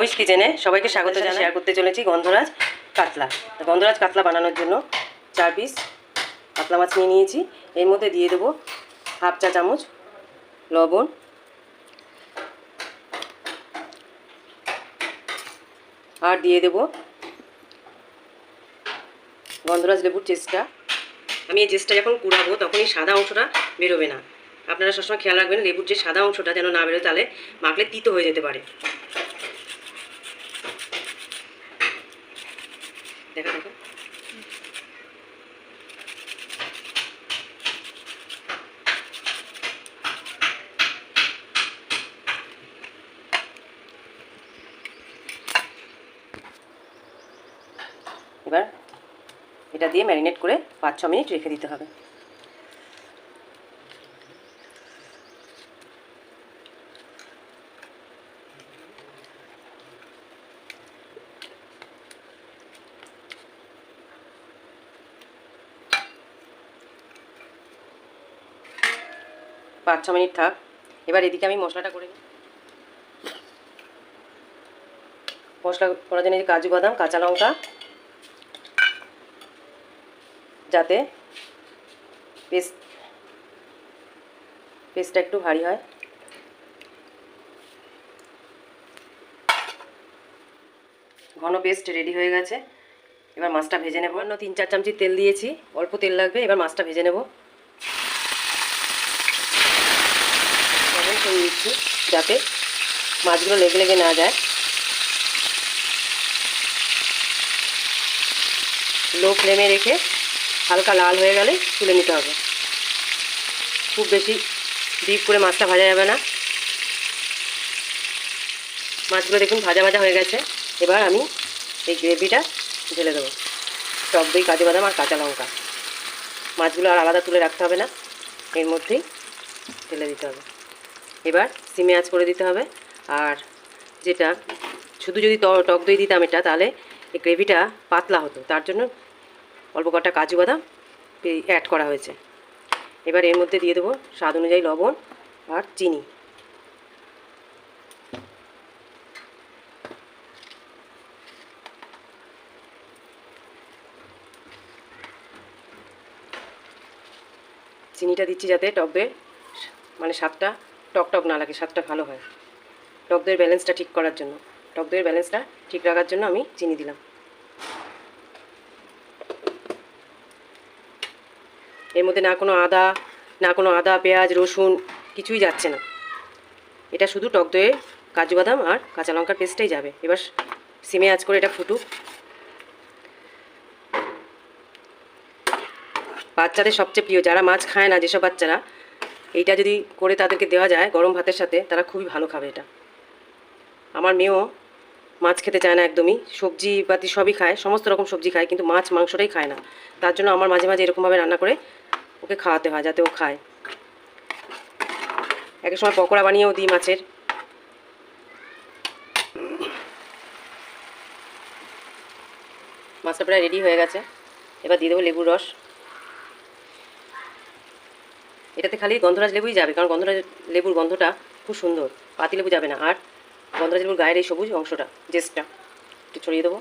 ববিস কিচেনে সবাইকে স্বাগত জানাই। শেয়ার করতে চলেছি গন্ধরাজ কাতলা। গন্ধরাজ কাতলা বানানোর জন্য 4 পিস কাতলা মাছ নিয়ে নিয়েছি। এর মধ্যে দিয়ে দেবো হাফ চা চামচ লবণ, আর দিয়ে দেবো গন্ধরাজ লেবুর জেসটা। আমি এই জেসটা যখন কুড়াবো তখন এই সাদা অংশটা বেরোবে না। আপনারা সবসময় খেয়াল রাখবেন লেবুর যে সাদা অংশটা যেন না বেরোয়, তাহলে মাখলে তিতো হয়ে যেতে পারে। দেখা দেখা এবার এটা দিয়ে ম্যারিনেট করে 5-6 মিনিট রেখে দিতে হবে। পাঁচ ছ মিনিট থাক। এবার এদিকে আমি মশলাটা করে নিই। মশলা করার জন্য কাজু বাদাম, কাঁচা লঙ্কা, যাতে পেস্টটা একটু ভারী হয়। ঘন পেস্ট রেডি হয়ে গেছে। এবার মাছটা ভেজে নেব। 3-4 চামচি তেল দিয়েছি, অল্প তেল লাগবে। এবার মাছটা ভেজে নেব। করে দিচ্ছি যাতে মাছগুলো লেগে লেগে না যায়। লো ফ্লেমে রেখে হালকা লাল হয়ে গেলে তুলে নিতে হবে। খুব বেশি ডিপ করে মাছটা ভাজা যাবে না। মাছগুলো দেখুন ভাজা ভাজা হয়ে গেছে। এবার আমি এই গ্রেভিটা ঢেলে দেবো। টক দই, কাজু বাদাম আর কাঁচা লঙ্কা। মাছগুলো আর আলাদা তুলে রাখতে হবে না, এর মধ্যেই ঢেলে দিতে হবে। এবার সিমে আঁচ করে দিতে হবে। আর যেটা শুধু যদি টক দই দিতাম এটা, তাহলে এই গ্রেভিটা পাতলা হতো। তার জন্য অল্প কটা কাজু বাদাম অ্যাড করা হয়েছে। এবার এর মধ্যে দিয়ে দেবো স্বাদ অনুযায়ী লবণ আর চিনি। চিনিটা দিচ্ছি যাতে টক দইয়ের স্বাদটা টক না লাগে, স্বাদটা ভালো হয়। টক দইয়ের ব্যালেন্সটা ঠিক করার জন্য, টক দইয়ের ব্যালেন্সটা ঠিক রাখার জন্য আমি চিনি দিলাম। এর মধ্যে না কোনো আদা, পেঁয়াজ, রসুন কিছুই যাচ্ছে না। এটা শুধু টক দইয়ে কাজু বাদাম আর কাঁচা লঙ্কার পেস্টটাই যাবে। এবার সিমে আঁচ করে এটা ফুটুক। বাচ্চাদের সবচেয়ে প্রিয়, যারা মাছ খায় না, যেসব বাচ্চারা, এইটা যদি করে তাদেরকে দেওয়া যায় গরম ভাতের সাথে, তারা খুবই ভালো খাবে এটা। আমার মেয়েও মাছ খেতে চায় না একদমই। সবজি পাতি সবই খায়, সমস্ত রকম সবজি খায়, কিন্তু মাছ মাংসটাই খায় না। তার জন্য আমার মাঝে মাঝে এরকমভাবে রান্না করে ওকে খাওয়াতে হয় যাতে ও খায়। এক সময় পকোড়া বানিয়েও দিই মাছের। মাছটা প্রায় রেডি হয়ে গেছে। এবার দিয়ে দেবো লেবুর রস। এটাতে খালি গন্ধরাজ লেবুই যাবে, কারণ গন্ধরাজ লেবুর গন্ধটা খুব সুন্দর। পাতি লেবু যাবে না। আর গন্ধরাজ লেবুর গায়ের এই সবুজ অংশটা, জেসটা একটু ছড়িয়ে দেবো।